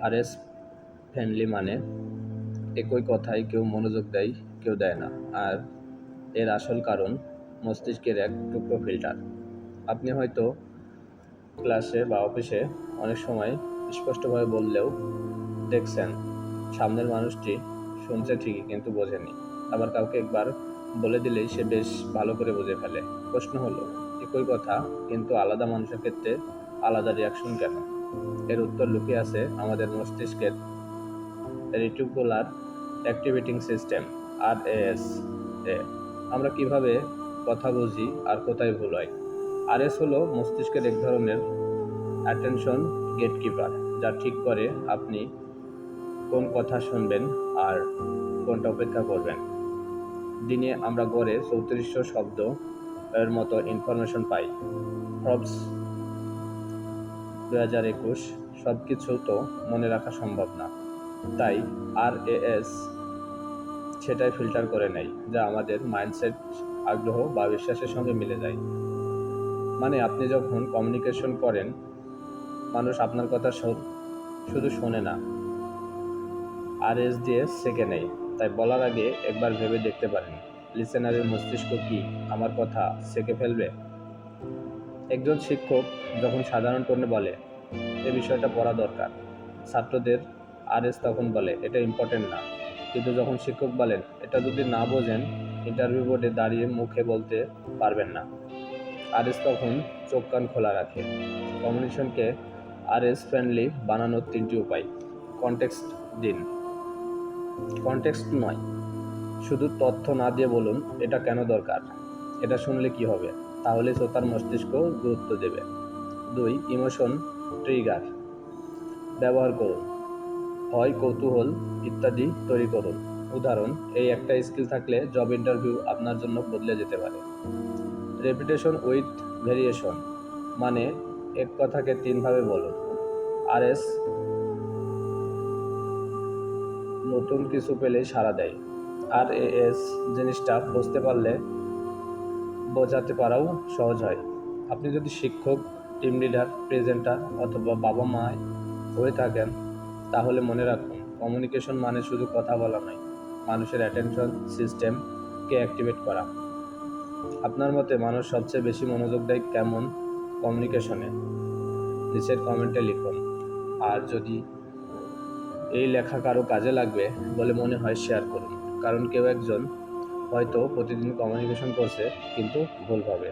RS friendly মানে একই কথায় কেউ মনোযোগ দেয়, কেউ দেয় না। আর এর আসল কারণ মস্তিষ্কের এক টুকরো ফিল্টার। আপনি হয়তো ক্লাসে বা অফিসে অনেক সময় স্পষ্টভাবে বললেও দেখছেন সামনের মানুষটি শুনছে ঠিকই কিন্তু বোঝেনি। আবার কাউকে একবার বলে দিলেই সে বেশ ভালো করে বুঝে ফেলে। প্রশ্ন হলো, একই কথা কিন্তু আলাদা মানুষের ক্ষেত্রে আলাদা রিয়াকশন কেন? এর উত্তর লুকিয়ে আছে আমাদের মস্তিষ্কের রেটিকুলার অ্যাক্টিভেটিং সিস্টেম আরএএস এ। আমরা কিভাবে কথা বুঝি আর কোথায় ভুল হয়। আরএস হলো মস্তিষ্কের এক ধরনের অ্যাটেনশন গেটকিপার, যা ঠিক করে আপনি কোন কথা শুনবেন আর কোনটা উপেক্ষা করবেন। দিনে আমরা গড়ে ৩৪০০ শব্দ এর মতো ইনফরমেশন পাই। ফর্বস ২০২১ সব কিছু তো মনে রাখা সম্ভব না, তাই আরএএস সেটাই ফিল্টার করে নেয় যা আমাদের মাইন্ডসেট, আগ্রহ বা বিশ্বাসের সঙ্গে মিলে যায়। মানে আপনি যখন কমিউনিকেশন করেন, মানুষ আপনার কথা শুধু শোনে না, আরএস দিয়ে সেকে নেয়। তাই বলার আগে একবার ভেবে দেখতে পারেন, লিসেনারের মস্তিষ্ক কি আমার কথা সেকে ফেলবে? একজন শিক্ষক যখন সাধারণ টোনে বলে এ বিষয়টা পড়া দরকার, ছাত্রদের আরএস তখন বলে এটা ইম্পর্টেন্ট না। কিন্তু যখন শিক্ষক বলেন এটা যদি না বোঝেন ইন্টারভিউ বোর্ডে দাঁড়িয়ে মুখে বলতে পারবেন না, আরএস তখন চোখ কান খোলা রাখে। কমিউনিকেশনকে আরএস ফ্রেন্ডলি বানানোর 3টি উপায়। কনটেক্সট দিন। কনটেক্সট নয়, শুধু তথ্য না দিয়ে বলুন এটা কেন দরকার, এটা শুনলে কি হবে, তাহলে শ্রোতার মস্তিষ্ক গুরুত্ব দেবে। 2. ইমোশন ট্রিগার ব্যবহার করুন, ভয়, কৌতূহল ইত্যাদি তৈরি করুন। উদাহরণ, এই একটা স্কিল থাকলে জব ইন্টারভিউ আপনার জন্য বদলে যেতে পারে। রেপিটেশন উইথ ভেরিয়েশন মানে এক কথাকে 3 ভাবে বলুন। আরএস নতুন কিছু পেলেই সাড়া দেয়। আরএএস জিনিসটা বুঝতে পারলে বোঝাতে পারাও সহজ হয়। আপনি যদি শিক্ষক, টিম লিডার, প্রেজেন্টার অথবা বাবা মা হয়ে থাকেন, তাহলে মনে রাখুন কমিউনিকেশন মানে শুধু কথা বলা নয়, মানুষের অ্যাটেনশন সিস্টেমকে অ্যাক্টিভেট করা। আপনার মতে মানুষ সবচেয়ে বেশি মনোযোগ দেয় কেমন কমিউনিকেশনে? নিচের কমেন্টে লিখুন। আর যদি এই লেখা কারো কাজে লাগবে বলে মনে হয় শেয়ার করুন, কারণ কেউ একজন হয়তো প্রতিদিন কমিউনিকেশন করছে কিন্তু ভুলভাবে।